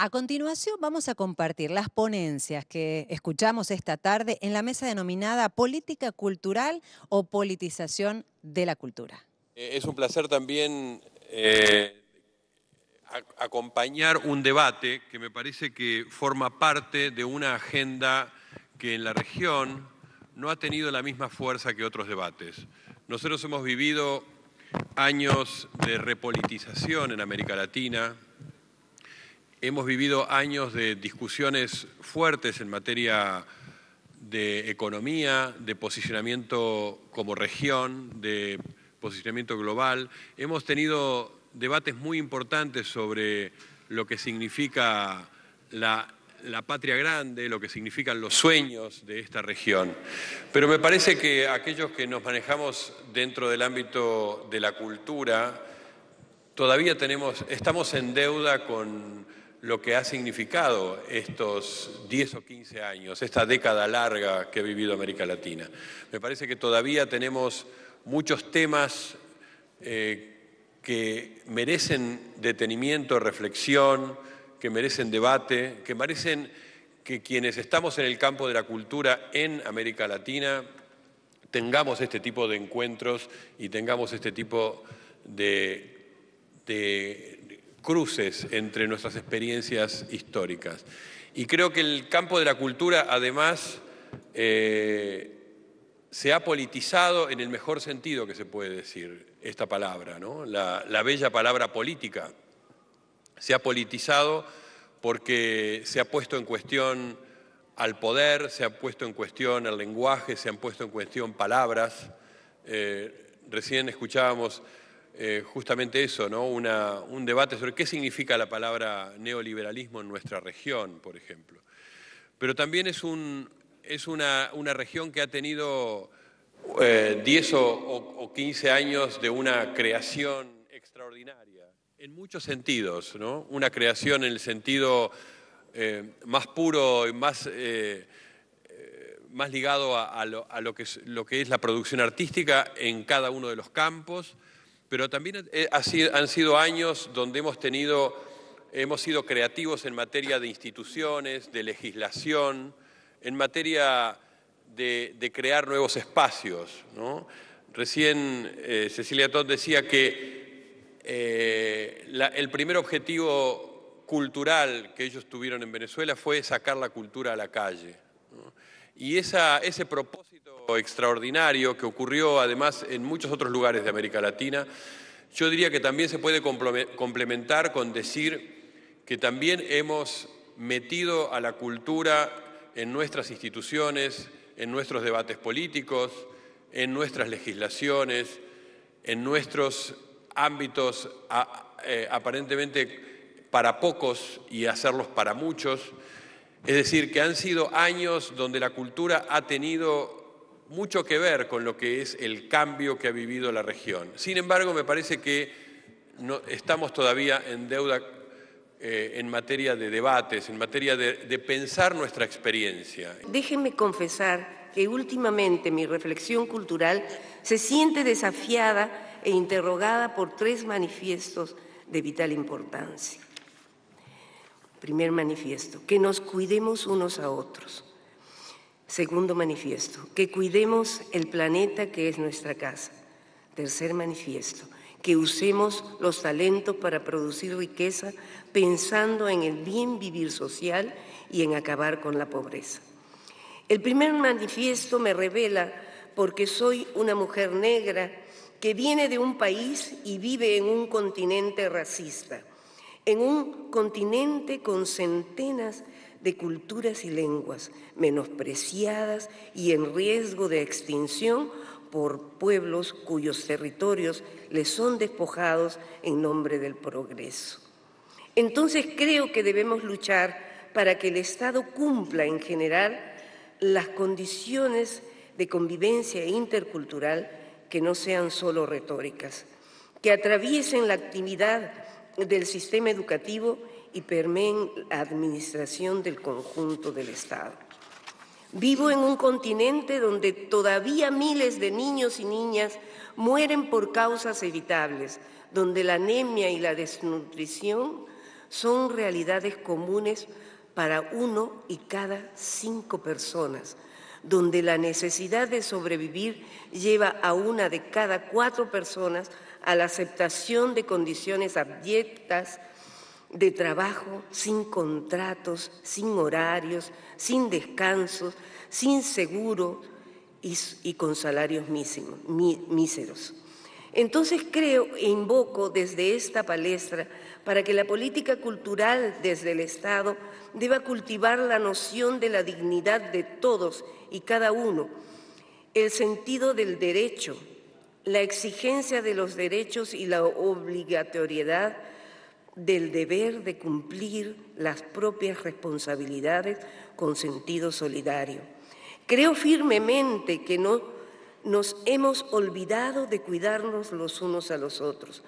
A continuación vamos a compartir las ponencias que escuchamos esta tarde en la mesa denominada Política Cultural o Politización de la Cultura. Es un placer también acompañar un debate que me parece que forma parte de una agenda que en la región no ha tenido la misma fuerza que otros debates. Nosotros hemos vivido años de repolitización en América Latina, hemos vivido años de discusiones fuertes en materia de economía, de posicionamiento como región, de posicionamiento global. Hemos tenido debates muy importantes sobre lo que significa la patria grande, lo que significan los sueños de esta región. Pero me parece que aquellos que nos manejamos dentro del ámbito de la cultura, todavía estamos en deuda con lo que ha significado estos 10 o 15 años, esta década larga que ha vivido América Latina. Me parece que todavía tenemos muchos temas que merecen detenimiento, reflexión, que merecen debate, que merecen que quienes estamos en el campo de la cultura en América Latina tengamos este tipo de encuentros y tengamos este tipo de cruces entre nuestras experiencias históricas. Y creo que el campo de la cultura, además, se ha politizado en el mejor sentido que se puede decir esta palabra, ¿no? La bella palabra política. Se ha politizado porque se ha puesto en cuestión al poder, se ha puesto en cuestión el lenguaje, se han puesto en cuestión palabras. Recién escuchábamos justamente eso, ¿no? Un debate sobre qué significa la palabra neoliberalismo en nuestra región, por ejemplo. Pero también es una región que ha tenido 10 o 15 años de una creación extraordinaria, en muchos sentidos, ¿no? Una creación en el sentido más puro y más ligado a lo que es la producción artística en cada uno de los campos, pero también han sido años donde hemos sido creativos en materia de instituciones, de legislación, en materia de crear nuevos espacios, ¿no? Recién Cecilia Todd decía que el primer objetivo cultural que ellos tuvieron en Venezuela fue sacar la cultura a la calle, ¿no? Y ese propósito extraordinario que ocurrió además en muchos otros lugares de América Latina, yo diría que también se puede complementar con decir que también hemos metido a la cultura en nuestras instituciones, en nuestros debates políticos, en nuestras legislaciones, en nuestros ámbitos aparentemente para pocos y hacerlos para muchos. Es decir, que han sido años donde la cultura ha tenido mucho que ver con lo que es el cambio que ha vivido la región. Sin embargo, me parece que estamos todavía en deuda en materia de debates, en materia de pensar nuestra experiencia. Déjenme confesar que últimamente mi reflexión cultural se siente desafiada e interrogada por 3 manifiestos de vital importancia. Primer manifiesto, que nos cuidemos unos a otros. Segundo manifiesto, que cuidemos el planeta que es nuestra casa. Tercer manifiesto, que usemos los talentos para producir riqueza pensando en el bien vivir social y en acabar con la pobreza. El primer manifiesto me revela porque soy una mujer negra que viene de un país y vive en un continente racista, en un continente con centenas de culturas y lenguas menospreciadas y en riesgo de extinción por pueblos cuyos territorios les son despojados en nombre del progreso. Entonces creo que debemos luchar para que el Estado cumpla en general las condiciones de convivencia intercultural que no sean solo retóricas, que atraviesen la actividad del sistema educativo y permeen la administración del conjunto del Estado. Vivo en un continente donde todavía miles de niños y niñas mueren por causas evitables, donde la anemia y la desnutrición son realidades comunes para 1 y cada 5 personas, donde la necesidad de sobrevivir lleva a 1 de cada 4 personas a la aceptación de condiciones abyectas de trabajo, sin contratos, sin horarios, sin descansos, sin seguro y con salarios míseros. Entonces creo e invoco desde esta palestra para que la política cultural desde el Estado deba cultivar la noción de la dignidad de todos y cada uno, el sentido del derecho, la exigencia de los derechos y la obligatoriedad del deber de cumplir las propias responsabilidades con sentido solidario. Creo firmemente que no nos hemos olvidado de cuidarnos los unos a los otros,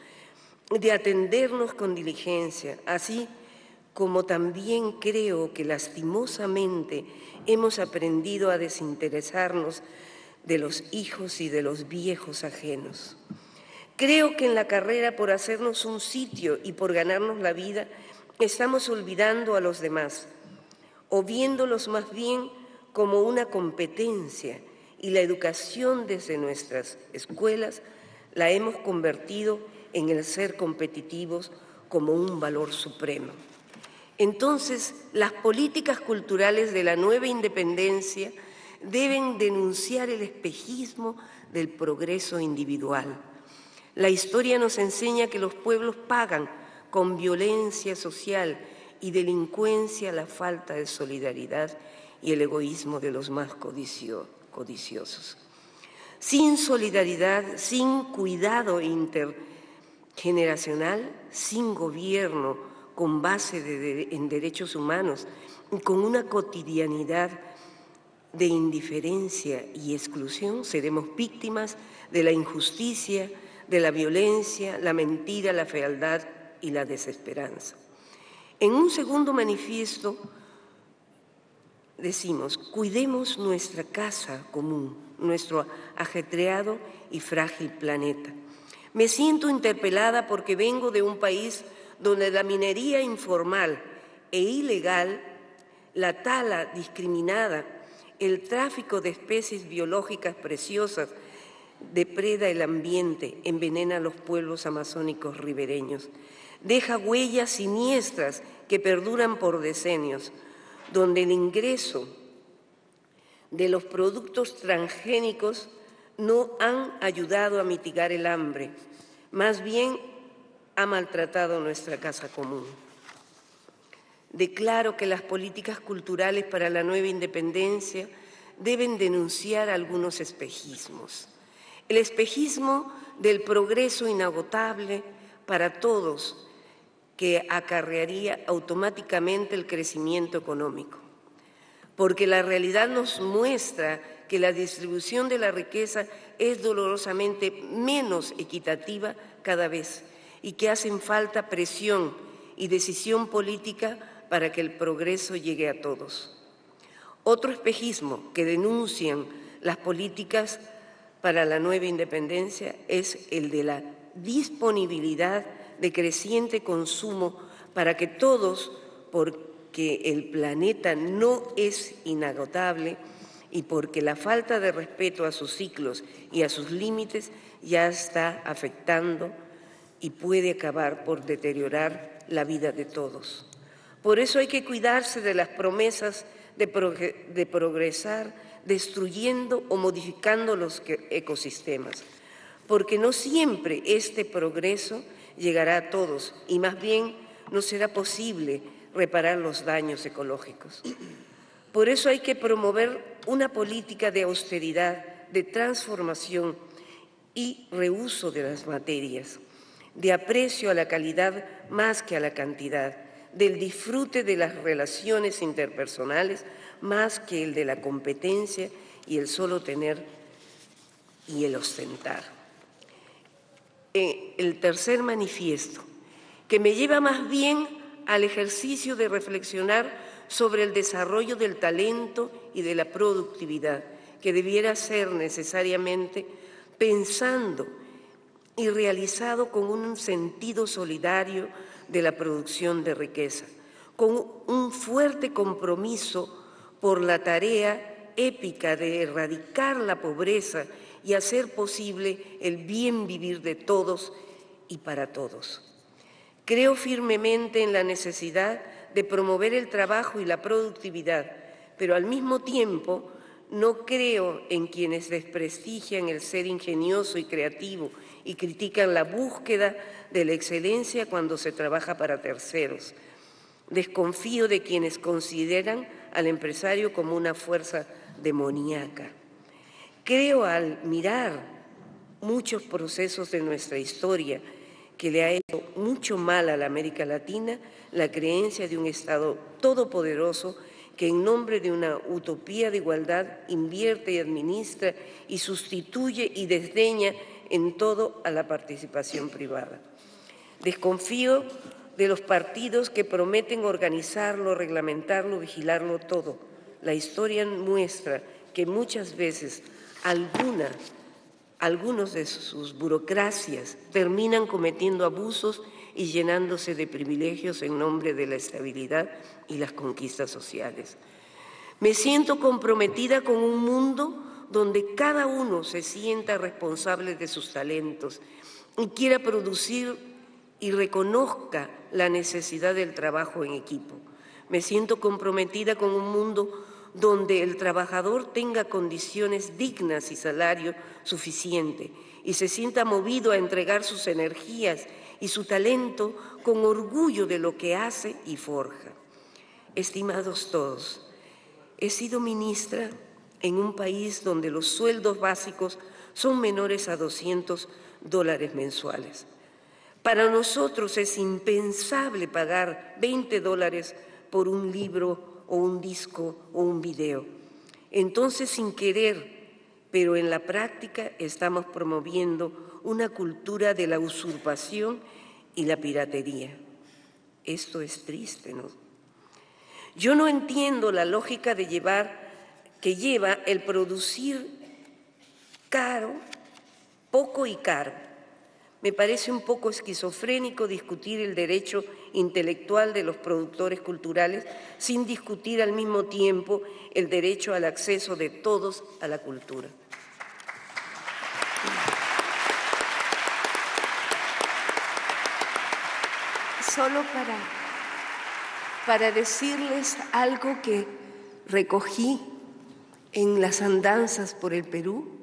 de atendernos con diligencia, así como también creo que lastimosamente hemos aprendido a desinteresarnos de los hijos y de los viejos ajenos. Creo que en la carrera por hacernos un sitio y por ganarnos la vida estamos olvidando a los demás o viéndolos más bien como una competencia, y la educación desde nuestras escuelas la hemos convertido en el ser competitivos como un valor supremo. Entonces, las políticas culturales de la nueva independencia deben denunciar el espejismo del progreso individual. La historia nos enseña que los pueblos pagan con violencia social y delincuencia la falta de solidaridad y el egoísmo de los más codiciosos. Sin solidaridad, sin cuidado intergeneracional, sin gobierno con base en derechos humanos y con una cotidianidad de indiferencia y exclusión, seremos víctimas de la injusticia, de la violencia, la mentira, la fealdad y la desesperanza. En un segundo manifiesto decimos, cuidemos nuestra casa común, nuestro ajetreado y frágil planeta. Me siento interpelada porque vengo de un país donde la minería informal e ilegal, la tala discriminada, el tráfico de especies biológicas preciosas depreda el ambiente, envenena a los pueblos amazónicos ribereños, deja huellas siniestras que perduran por decenios, donde el ingreso de los productos transgénicos no han ayudado a mitigar el hambre, más bien ha maltratado nuestra casa común. Declaro que las políticas culturales para la nueva independencia deben denunciar algunos espejismos. El espejismo del progreso inagotable para todos, que acarrearía automáticamente el crecimiento económico, porque la realidad nos muestra que la distribución de la riqueza es dolorosamente menos equitativa cada vez y que hacen falta presión y decisión política para que el progreso llegue a todos. Otro espejismo que denuncian las políticas para la nueva independencia es el de la disponibilidad de creciente consumo para que todos, porque el planeta no es inagotable y porque la falta de respeto a sus ciclos y a sus límites ya está afectando y puede acabar por deteriorar la vida de todos. Por eso hay que cuidarse de las promesas de progresar destruyendo o modificando los ecosistemas, porque no siempre este progreso llegará a todos y más bien no será posible reparar los daños ecológicos. Por eso hay que promover una política de austeridad, de transformación y reuso de las materias, de aprecio a la calidad más que a la cantidad, del disfrute de las relaciones interpersonales más que el de la competencia y el solo tener y el ostentar. El tercer manifiesto, que me lleva más bien al ejercicio de reflexionar sobre el desarrollo del talento y de la productividad, que debiera ser necesariamente pensando y realizado con un sentido solidario de la producción de riqueza, con un fuerte compromiso por la tarea épica de erradicar la pobreza y hacer posible el bien vivir de todos y para todos. Creo firmemente en la necesidad de promover el trabajo y la productividad, pero al mismo tiempo no creo en quienes desprestigian el ser ingenioso y creativo y critican la búsqueda de la excelencia cuando se trabaja para terceros. Desconfío de quienes consideran al empresario como una fuerza demoníaca. Creo al mirar muchos procesos de nuestra historia que le ha hecho mucho mal a la América Latina, la creencia de un Estado todopoderoso que en nombre de una utopía de igualdad invierte y administra y sustituye y desdeña en todo a la participación privada. Desconfío de los partidos que prometen organizarlo, reglamentarlo, vigilarlo todo. La historia muestra que muchas veces algunos de sus burocracias terminan cometiendo abusos y llenándose de privilegios en nombre de la estabilidad y las conquistas sociales. Me siento comprometida con un mundo donde cada uno se sienta responsable de sus talentos y quiera producir y reconozca la necesidad del trabajo en equipo. Me siento comprometida con un mundo donde el trabajador tenga condiciones dignas y salario suficiente y se sienta movido a entregar sus energías y su talento con orgullo de lo que hace y forja. Estimados todos, he sido ministra en un país donde los sueldos básicos son menores a $200 mensuales. Para nosotros es impensable pagar $20 por un libro o un disco o un video. Entonces, sin querer, pero en la práctica, estamos promoviendo una cultura de la usurpación y la piratería. Esto es triste, ¿no? Yo no entiendo la lógica que lleva el producir caro, poco y caro. Me parece un poco esquizofrénico discutir el derecho intelectual de los productores culturales sin discutir al mismo tiempo el derecho al acceso de todos a la cultura. Solo para decirles algo que recogí en las andanzas por el Perú,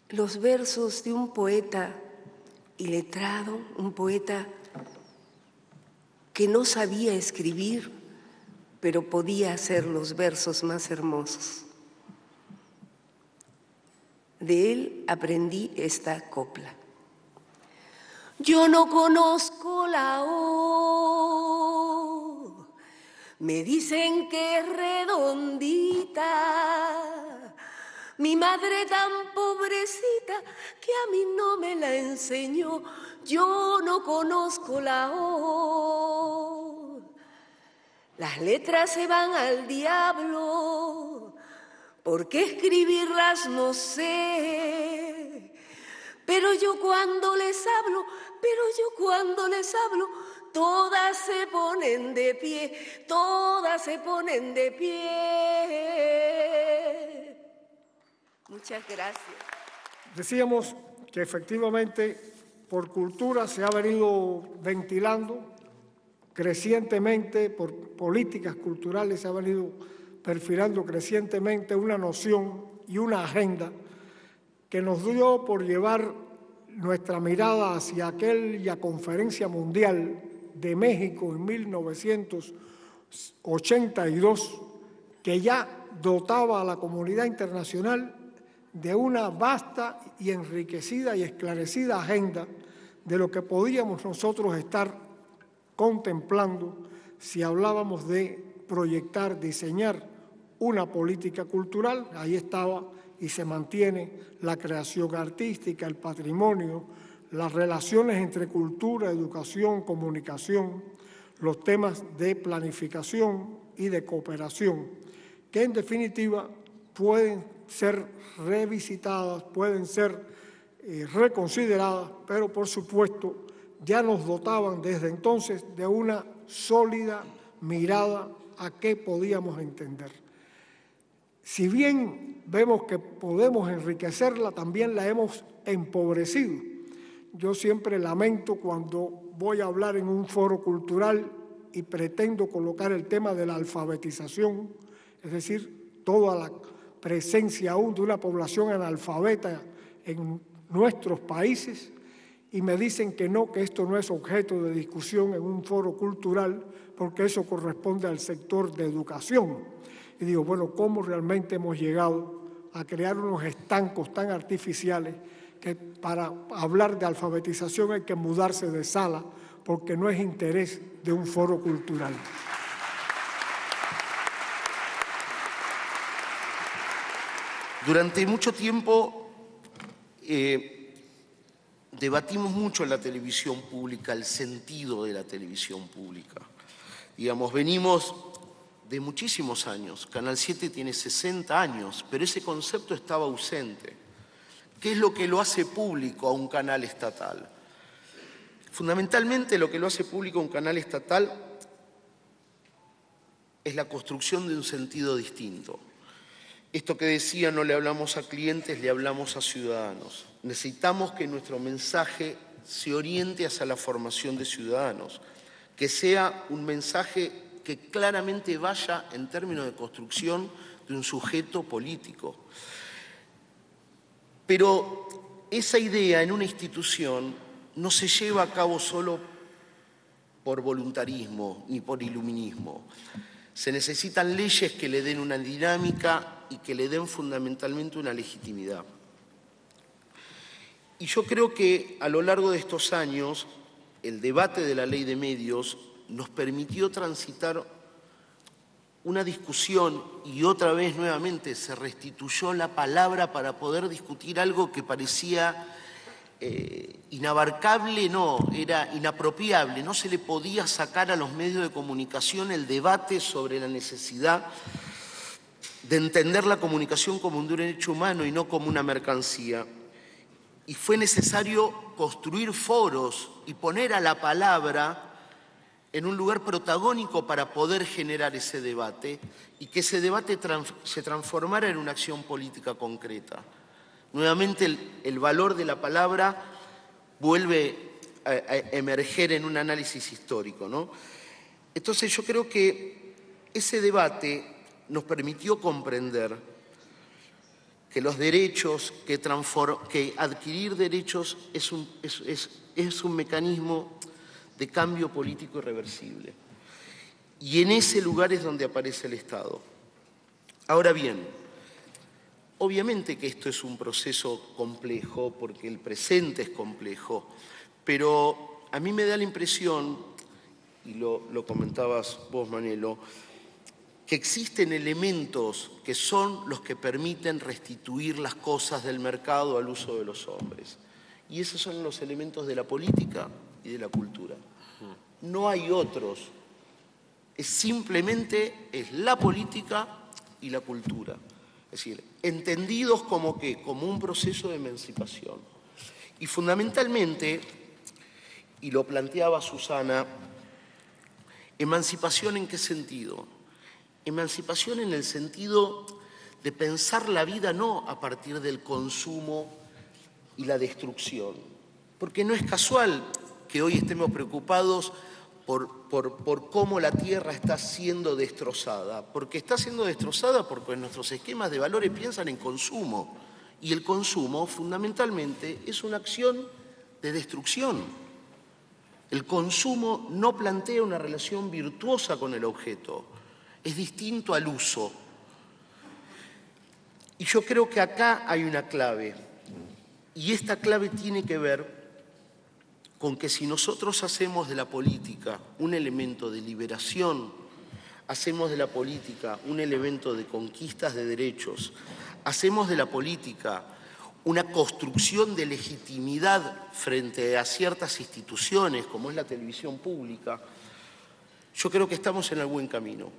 los versos de un poeta iletrado, un poeta que no sabía escribir, pero podía hacer los versos más hermosos. De él aprendí esta copla. Yo no conozco la O, me dicen que es redondita. Mi madre tan pobrecita que a mí no me la enseñó. Yo no conozco la O. Las letras se van al diablo, porque escribirlas no sé. Pero yo cuando les hablo, todas se ponen de pie, todas se ponen de pie. Muchas gracias. Decíamos que efectivamente por cultura se ha venido ventilando crecientemente, por políticas culturales se ha venido perfilando crecientemente una noción y una agenda que nos dio por llevar nuestra mirada hacia aquella conferencia mundial de México en 1982, que ya dotaba a la comunidad internacional de una vasta y enriquecida y esclarecida agenda de lo que podíamos nosotros estar contemplando si hablábamos de proyectar, diseñar una política cultural. Ahí estaba y se mantiene la creación artística, el patrimonio, las relaciones entre cultura, educación, comunicación, los temas de planificación y de cooperación, que en definitiva pueden ser revisitadas, pueden ser reconsideradas, pero por supuesto ya nos dotaban desde entonces de una sólida mirada a qué podíamos entender. Si bien vemos que podemos enriquecerla, también la hemos empobrecido. Yo siempre lamento cuando voy a hablar en un foro cultural y pretendo colocar el tema de la alfabetización, es decir, toda la presencia aún de una población analfabeta en nuestros países, y me dicen que no, que esto no es objeto de discusión en un foro cultural, porque eso corresponde al sector de educación. Y digo, bueno, ¿cómo realmente hemos llegado a crear unos estancos tan artificiales que para hablar de alfabetización hay que mudarse de sala, porque no es interés de un foro cultural? Durante mucho tiempo debatimos mucho en la televisión pública el sentido de la televisión pública. Digamos, venimos de muchísimos años. Canal 7 tiene 60 años, pero ese concepto estaba ausente. ¿Qué es lo que lo hace público a un canal estatal? Fundamentalmente lo que lo hace público a un canal estatal es la construcción de un sentido distinto. Esto que decía, no le hablamos a clientes, le hablamos a ciudadanos. Necesitamos que nuestro mensaje se oriente hacia la formación de ciudadanos, que sea un mensaje que claramente vaya en términos de construcción de un sujeto político. Pero esa idea en una institución no se lleva a cabo solo por voluntarismo ni por iluminismo. Se necesitan leyes que le den una dinámica y que le den fundamentalmente una legitimidad. Y yo creo que a lo largo de estos años, el debate de la ley de medios nos permitió transitar una discusión y otra vez nuevamente se restituyó la palabra para poder discutir algo que parecía inabarcable, no, era inapropiable. No se le podía sacar a los medios de comunicación el debate sobre la necesidad de entender la comunicación como un derecho humano y no como una mercancía. Y fue necesario construir foros y poner a la palabra en un lugar protagónico para poder generar ese debate y que ese debate se transformara en una acción política concreta. Nuevamente el valor de la palabra vuelve a emerger en un análisis histórico, ¿no? Entonces yo creo que ese debate nos permitió comprender que los derechos, que adquirir derechos es un mecanismo de cambio político irreversible. Y en ese lugar es donde aparece el Estado. Ahora bien, obviamente que esto es un proceso complejo, porque el presente es complejo, pero a mí me da la impresión, y lo comentabas vos, Manelo, que existen elementos que son los que permiten restituir las cosas del mercado al uso de los hombres. Y esos son los elementos de la política y de la cultura. No hay otros. Simplemente es la política y la cultura. Es decir, entendidos como ¿qué? Como un proceso de emancipación. Y fundamentalmente, y lo planteaba Susana, ¿emancipación en qué sentido? Emancipación en el sentido de pensar la vida no a partir del consumo y la destrucción. Porque no es casual que hoy estemos preocupados por cómo la tierra está siendo destrozada. Porque está siendo destrozada porque nuestros esquemas de valores piensan en consumo. Y el consumo, fundamentalmente, es una acción de destrucción. El consumo no plantea una relación virtuosa con el objeto. Es distinto al uso. Y yo creo que acá hay una clave. Y esta clave tiene que ver con que si nosotros hacemos de la política un elemento de liberación, hacemos de la política un elemento de conquistas de derechos, hacemos de la política una construcción de legitimidad frente a ciertas instituciones, como es la televisión pública, yo creo que estamos en el buen camino.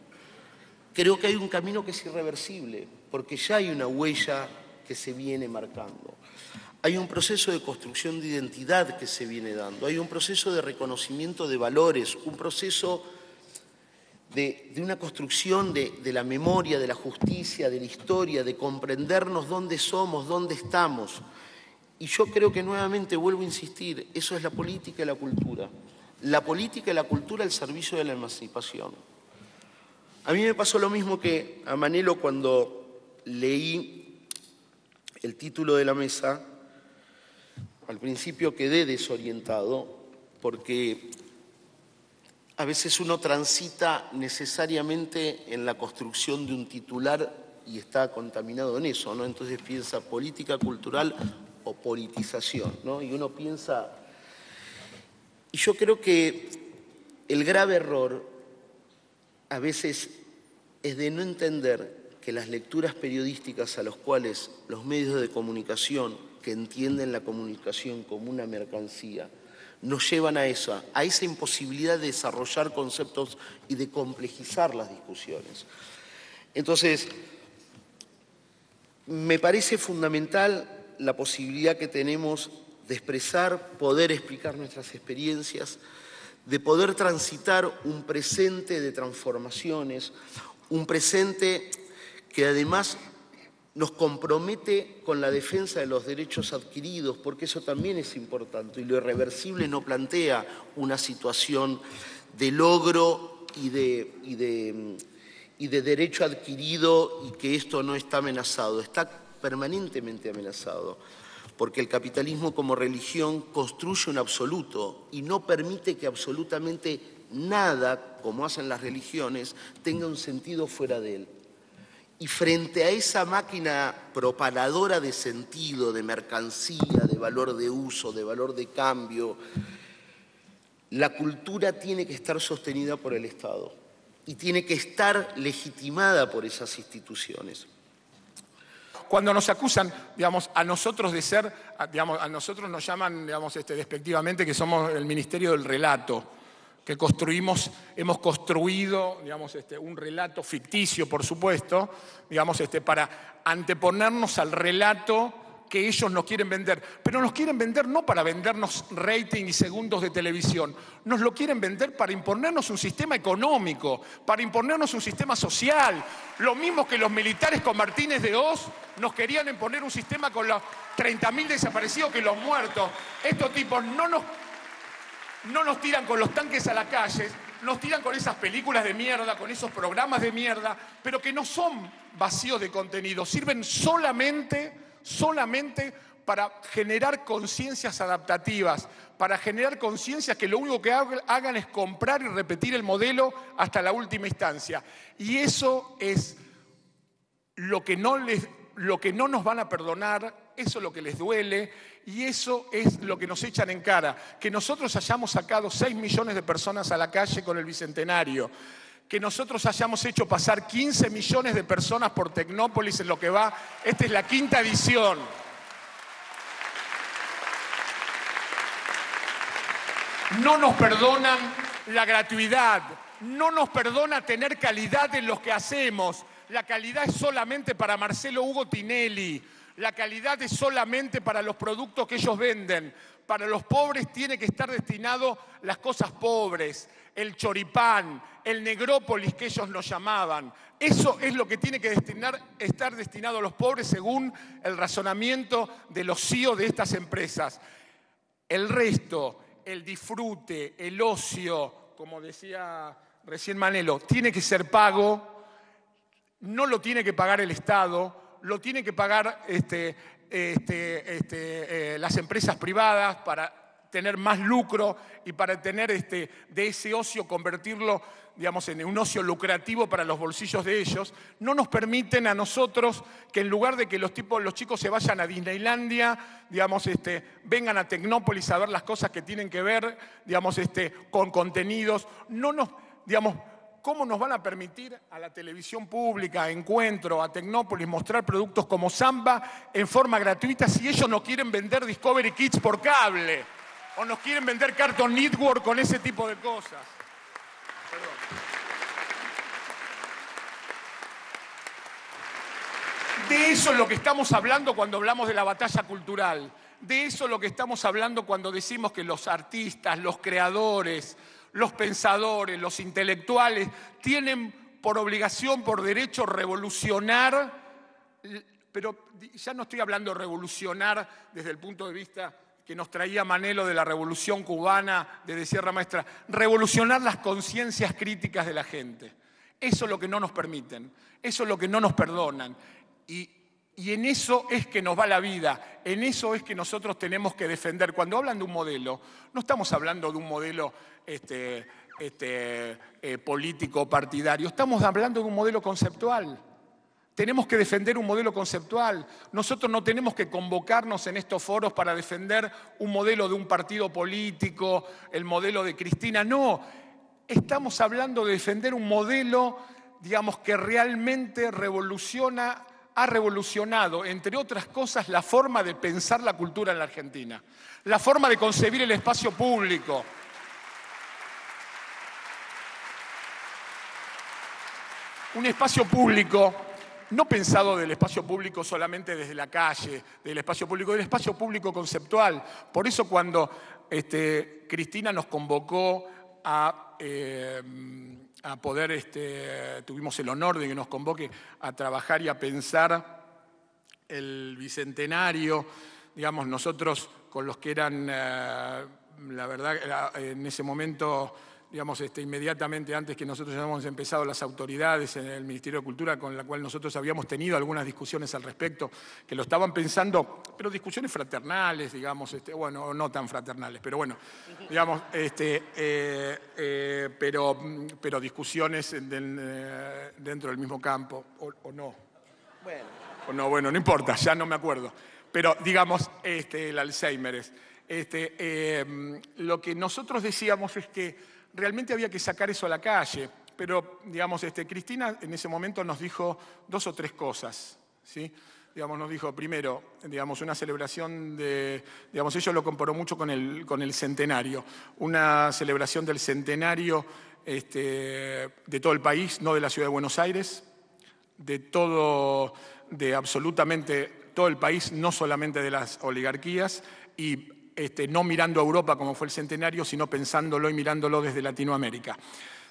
Creo que hay un camino que es irreversible, porque ya hay una huella que se viene marcando. hay un proceso de construcción de identidad que se viene dando, hay un proceso de reconocimiento de valores, un proceso de una construcción de la memoria, de la justicia, de la historia, de comprendernos dónde somos, dónde estamos. Y yo creo que nuevamente, vuelvo a insistir, eso es la política y la cultura. La política y la cultura al servicio de la emancipación. A mí me pasó lo mismo que a Manelo cuando leí el título de la mesa. Al principio quedé desorientado porque a veces uno transita necesariamente en la construcción de un titular y está contaminado en eso, ¿no? Entonces piensa política cultural o politización, ¿no? Y uno piensa... Y yo creo que el grave error a veces es de no entender que las lecturas periodísticas a las cuales los medios de comunicación, que entienden la comunicación como una mercancía, nos llevan a esa imposibilidad de desarrollar conceptos y de complejizar las discusiones. Entonces, me parece fundamental la posibilidad que tenemos de expresar, poder explicar nuestras experiencias, de poder transitar un presente de transformaciones, un presente que además nos compromete con la defensa de los derechos adquiridos, porque eso también es importante, y lo irreversible no plantea una situación de logro y de derecho adquirido y que esto no está amenazado, está permanentemente amenazado, porque el capitalismo como religión construye un absoluto y no permite que absolutamente nada, como hacen las religiones, tenga un sentido fuera de él. Y frente a esa máquina propaladora de sentido, de mercancía, de valor de uso, de valor de cambio, la cultura tiene que estar sostenida por el Estado y tiene que estar legitimada por esas instituciones. Cuando nos acusan, digamos, a nosotros de ser, digamos, a nosotros nos llaman, digamos, despectivamente que somos el Ministerio del Relato, que hemos construido, digamos, un relato ficticio, por supuesto, digamos, para anteponernos al relato que ellos nos quieren vender. Pero nos quieren vender no para vendernos rating y segundos de televisión, nos lo quieren vender para imponernos un sistema económico, para imponernos un sistema social. Lo mismo que los militares con Martínez de Hoz nos querían imponer un sistema con los 30.000 desaparecidos que los muertos. Estos tipos no nos tiran con los tanques a la calle, nos tiran con esas películas de mierda, con esos programas de mierda, pero que no son vacíos de contenido, sirven solamente para generar conciencias adaptativas, para generar conciencias que lo único que hagan es comprar y repetir el modelo hasta la última instancia. Y eso es lo que no nos van a perdonar, eso es lo que les duele y eso es lo que nos echan en cara. Que nosotros hayamos sacado 6 millones de personas a la calle con el Bicentenario, que nosotros hayamos hecho pasar 15 millones de personas por Tecnópolis en lo que va. Esta es la 5ª edición. No nos perdonan la gratuidad, no nos perdona tener calidad en lo que hacemos. La calidad es solamente para Marcelo Hugo Tinelli. La calidad es solamente para los productos que ellos venden. Para los pobres tiene que estar destinado las cosas pobres, el choripán, el negrópolis que ellos nos llamaban. Eso es lo que tiene que estar destinado a los pobres según el razonamiento de los CEO de estas empresas. El resto, el disfrute, el ocio, como decía recién Manelo, tiene que ser pago, no lo tiene que pagar el Estado, lo tienen que pagar las empresas privadas para tener más lucro y para tener de ese ocio convertirlo, digamos, en un ocio lucrativo para los bolsillos de ellos. No nos permiten a nosotros que en lugar de que los chicos se vayan a Disneylandia, digamos, vengan a Tecnópolis a ver las cosas que tienen que ver, digamos, con contenidos, digamos, ¿cómo nos van a permitir a la televisión pública, a Encuentro, a Tecnópolis, mostrar productos como Samba en forma gratuita si ellos no quieren vender Discovery Kids por cable? O nos quieren vender Cartoon Network con ese tipo de cosas. Perdón. De eso es lo que estamos hablando cuando hablamos de la batalla cultural. De eso es lo que estamos hablando cuando decimos que los artistas, los creadores, los pensadores, los intelectuales tienen por obligación, por derecho, revolucionar, pero ya no estoy hablando de revolucionar desde el punto de vista que nos traía Manelo de la Revolución Cubana, de Sierra Maestra, revolucionar las conciencias críticas de la gente. Eso es lo que no nos permiten, eso es lo que no nos perdonan. Y en eso es que nos va la vida, en eso es que nosotros tenemos que defender. Cuando hablan de un modelo, no estamos hablando de un modelo político partidario, estamos hablando de un modelo conceptual. Tenemos que defender un modelo conceptual. Nosotros no tenemos que convocarnos en estos foros para defender un modelo de un partido político, el modelo de Cristina. No, estamos hablando de defender un modelo, digamos, que realmente ha revolucionado, entre otras cosas, la forma de pensar la cultura en la Argentina, la forma de concebir el espacio público. Un espacio público no pensado del espacio público solamente desde la calle, del espacio público conceptual. Por eso cuando Cristina nos convocó a poder, tuvimos el honor de que nos convoque a trabajar y a pensar el Bicentenario, digamos, nosotros con los que eran, la verdad, en ese momento, digamos, inmediatamente antes que nosotros habíamos empezado las autoridades en el Ministerio de Cultura, con la cual nosotros habíamos tenido algunas discusiones al respecto, que lo estaban pensando, pero discusiones fraternales, digamos, bueno, no tan fraternales, pero bueno, digamos, pero discusiones dentro del mismo campo, o no. Bueno, no importa, ya no me acuerdo. Pero, digamos, el Alzheimer es. Lo que nosotros decíamos es que realmente había que sacar eso a la calle, pero, digamos, Cristina en ese momento nos dijo 2 o 3 cosas, ¿sí? Digamos, nos dijo, primero, digamos, una celebración de, digamos, ella lo comparó mucho con el centenario, una celebración del centenario de todo el país, no de la Ciudad de Buenos Aires, de absolutamente todo el país, no solamente de las oligarquías, y no mirando a Europa como fue el centenario, sino pensándolo y mirándolo desde Latinoamérica.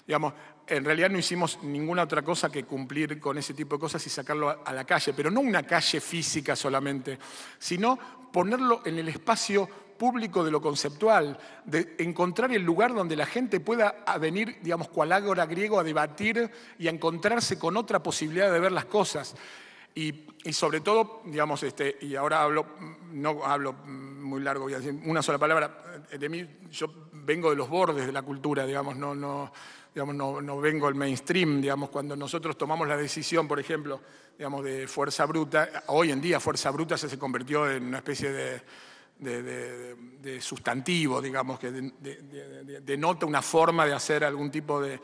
Digamos, en realidad no hicimos ninguna otra cosa que cumplir con ese tipo de cosas y sacarlo a la calle, pero no una calle física solamente, sino ponerlo en el espacio público de lo conceptual, de encontrar el lugar donde la gente pueda venir, digamos, cual ágora griego, a debatir y a encontrarse con otra posibilidad de ver las cosas. Y sobre todo, digamos, y ahora no hablo muy largo, voy a decir una sola palabra, de mí, yo vengo de los bordes de la cultura, digamos, no vengo del mainstream, digamos, cuando nosotros tomamos la decisión, por ejemplo, digamos, de Fuerza Bruta, hoy en día Fuerza Bruta se convirtió en una especie de sustantivo, digamos, que denota una forma de hacer algún tipo de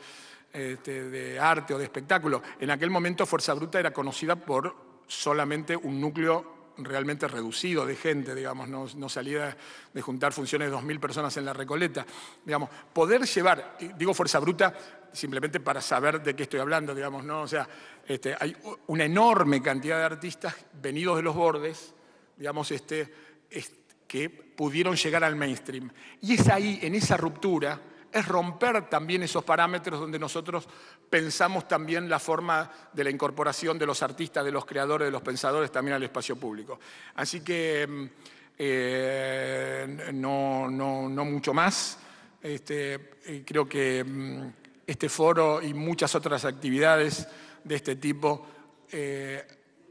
arte o de espectáculo. En aquel momento Fuerza Bruta era conocida por solamente un núcleo realmente reducido de gente, digamos, no salía de juntar funciones de 2.000 personas en la Recoleta. Digamos, poder llevar, digo Fuerza Bruta simplemente para saber de qué estoy hablando, digamos, ¿no? O sea, hay una enorme cantidad de artistas venidos de los bordes, digamos, que pudieron llegar al mainstream. Y es ahí, en esa ruptura, es romper también esos parámetros donde nosotros pensamos también la forma de la incorporación de los artistas, de los creadores, de los pensadores también al espacio público. Así que no mucho más. Creo que este foro y muchas otras actividades de este tipo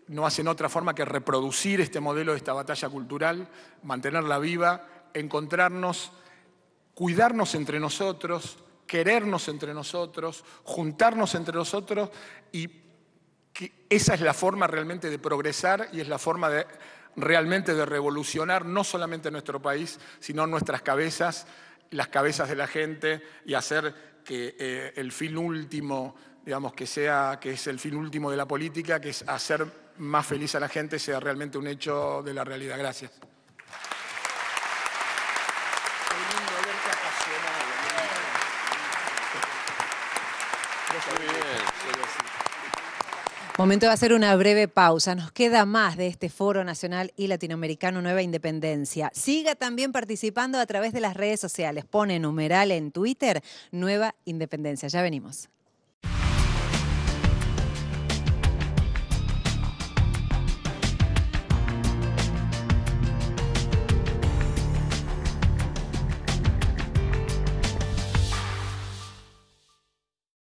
no hacen otra forma que reproducir este modelo de esta batalla cultural, mantenerla viva, encontrarnos, cuidarnos entre nosotros, querernos entre nosotros, juntarnos entre nosotros, y que esa es la forma realmente de progresar y es la forma realmente de revolucionar no solamente nuestro país, sino nuestras cabezas, las cabezas de la gente, y hacer que el fin último, digamos, que es el fin último de la política, que es hacer más feliz a la gente, sea realmente un hecho de la realidad. Gracias. Momento de hacer una breve pausa. Nos queda más de este Foro Nacional y Latinoamericano Nueva Independencia. Siga también participando a través de las redes sociales. Pone numeral en Twitter Nueva Independencia. Ya venimos.